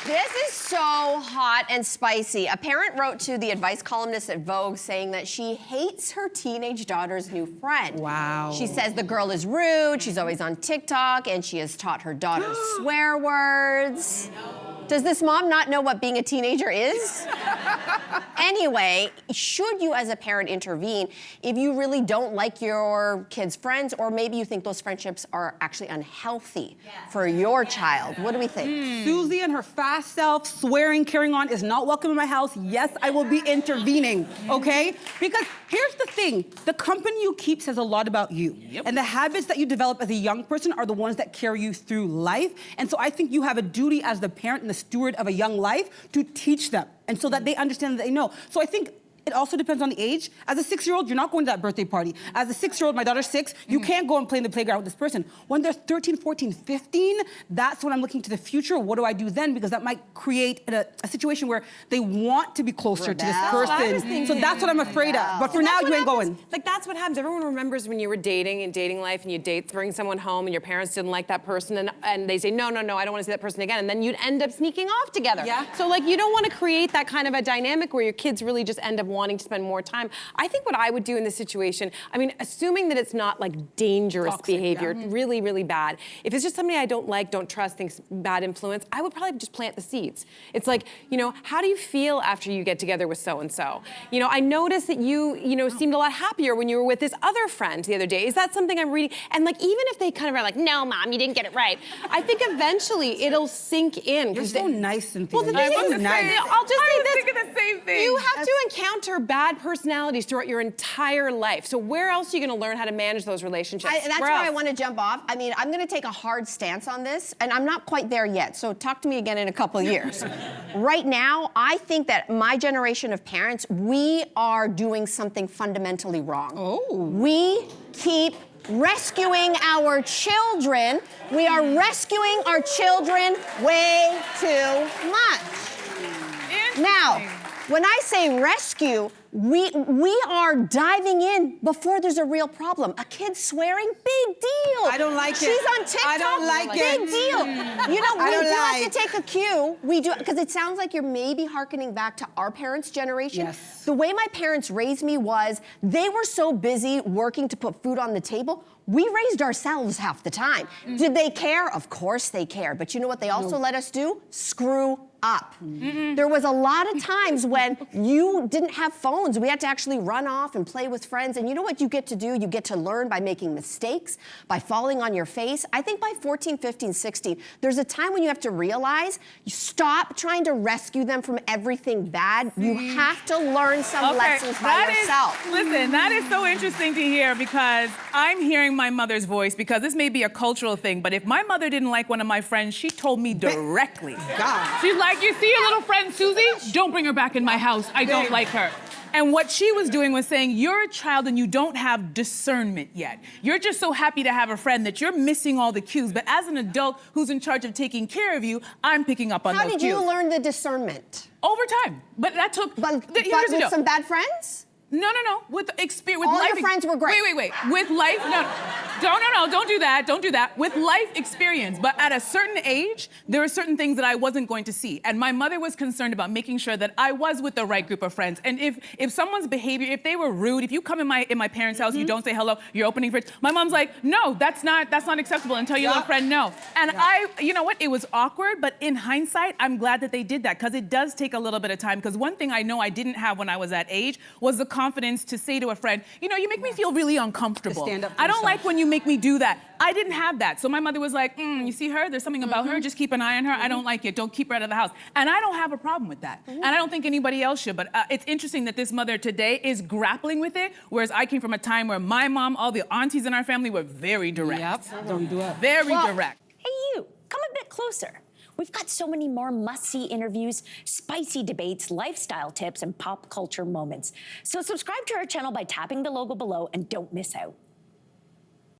This is so hot and spicy. A parent wrote to the advice columnist at Vogue saying that she hates her teenage daughter's new friend. Wow. She says the girl is rude, she's always on TikTok, and she has taught her daughter swear words. Does this mom not know what being a teenager is? Anyway, should you as a parent intervene if you really don't like your kid's friends, or maybe you think those friendships are actually unhealthy for your child? What do we think? Susie and her fast self, swearing, carrying on, is not welcome in my house. Yes, I will be intervening, okay? Because here's the thing, the company you keep says a lot about you. And the habits that you develop as a young person are the ones that carry you through life. And so I think you have a duty as the parent and the steward of a young life to teach them, and so that they understand, that they know. So I think it also depends on the age. As a 6-year-old, you're not going to that birthday party. As a 6-year-old, my daughter's 6, you can't go and play in the playground with this person. When they're 13, 14, 15, that's when I'm looking to the future. What do I do then? Because that might create a situation where they want to be closer to this person. So that's what I'm afraid of. But for now, you ain't going. Like, that's what happens. Everyone remembers when you were dating in dating life and you bring someone home and your parents didn't like that person and they say, no, I don't want to see that person again. And then you'd end up sneaking off together. So like, you don't want to create that kind of a dynamic where your kids really just end up wanting to spend more time. I think what I would do in this situation, I mean, assuming that it's not like dangerous behavior, really, really bad. If it's just somebody I don't like, don't trust, thinks bad influence, I would probably just plant the seeds. It's like, you know, how do you feel after you get together with so-and-so? You know, I noticed that you seemed a lot happier when you were with this other friend the other day. Is that something I'm reading? And like, even if they kind of are like, no, Mom, you didn't get it right, I think eventually it'll sink in. You're so nice, Cynthia. Well, the thing is, nice. I'll just say this. Thinking the same thing. You have to encounter bad personalities throughout your entire life. So where else are you going to learn how to manage those relationships? That's where I want to jump off. I mean, I'm going to take a hard stance on this, and I'm not quite there yet, so talk to me again in a couple of years. Right now, I think that my generation of parents, we are doing something fundamentally wrong. We keep rescuing our children. We are rescuing our children way too much. Now, when I say rescue, we are diving in before there's a real problem. A kid swearing, big deal. I don't like it. She's on TikTok. I don't like big it. deal. You know, we do have to take a cue. We do, because it sounds like you're maybe hearkening back to our parents' generation. Yes. The way my parents raised me was they were so busy working to put food on the table. We raised ourselves half the time. Did they care? Of course they care. But you know what they also let us do? Screw up. There was a lot of times when you didn't have phones. We had to actually run off and play with friends. And you know what you get to do? You get to learn by making mistakes, by falling on your face. I think by 14, 15, 16, there's a time when you have to realize, you stop trying to rescue them from everything bad. You have to learn some lessons by yourself. Listen, that is so interesting to hear, because I'm hearing my mother's voice, because this may be a cultural thing, but if my mother didn't like one of my friends, she told me directly. She's like, you see your little friend Susie? Don't bring her back in my house. I don't like her. And what she was doing was saying, you're a child and you don't have discernment yet. You're just so happy to have a friend that you're missing all the cues. But as an adult who's in charge of taking care of you, I'm picking up on those cues. How did you learn the discernment? Over time. But that took... But with some bad friends? No. With experience, with all life. Your friends were great. Wait. With life, no. Don't do that. Don't do that. With life experience, but at a certain age, there are certain things that I wasn't going to see, and my mother was concerned about making sure that I was with the right group of friends. And if someone's behavior, if they were rude, if you come in my parents' house, you don't say hello, you're opening fridge. My mom's like, no, that's not acceptable, and tell your little friend no. And you know what? It was awkward, but in hindsight, I'm glad that they did that, because it does take a little bit of time. Because one thing I know I didn't have when I was that age was the confidence to say to a friend, you know, you make me feel really uncomfortable. To stand up for I don't yourself. like when you make me do that. I didn't have that. So my mother was like, you see her? There's something about her. Just keep an eye on her. I don't like it. Don't keep her out of the house. And I don't have a problem with that. And I don't think anybody else should. But it's interesting that this mother today is grappling with it, whereas I came from a time where my mom, all the aunties in our family were very direct. Don't do it. Very direct. Hey, you, come a bit closer. We've got so many more must-see interviews, spicy debates, lifestyle tips, and pop culture moments. So subscribe to our channel by tapping the logo below and don't miss out.